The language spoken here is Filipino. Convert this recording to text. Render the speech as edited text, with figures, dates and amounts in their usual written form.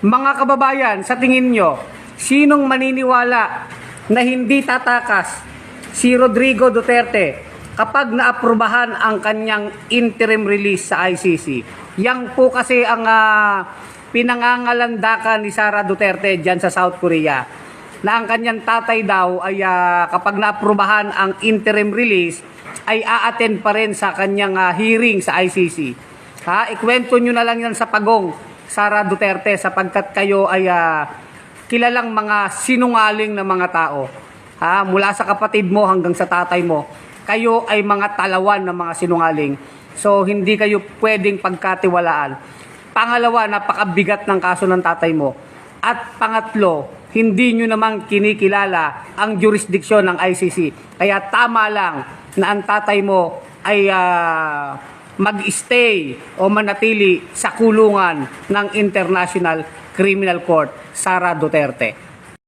Mga kababayan, sa tingin nyo, sinong maniniwala na hindi tatakas si Rodrigo Duterte kapag naaprubahan ang kanyang interim release sa ICC? Yang po kasi ang pinangangalandakan ni Sara Duterte dyan sa South Korea, na ang kanyang tatay daw ay kapag naaprubahan ang interim release ay a-attend pa rin sa kanyang hearing sa ICC. Ikwento nyo na lang yan sa pagong, Sara Duterte, sapagkat kayo ay kilalang mga sinungaling na mga tao. Mula sa kapatid mo hanggang sa tatay mo, kayo ay mga talawan ng mga sinungaling. So, hindi kayo pwedeng pagkatiwalaan. Pangalawa, napakabigat ng kaso ng tatay mo. At pangatlo, hindi nyo naman kinikilala ang jurisdiksyon ng ICC. Kaya tama lang na ang tatay mo ay mag-stay o manatili sa kulungan ng International Criminal Court, Sara Duterte.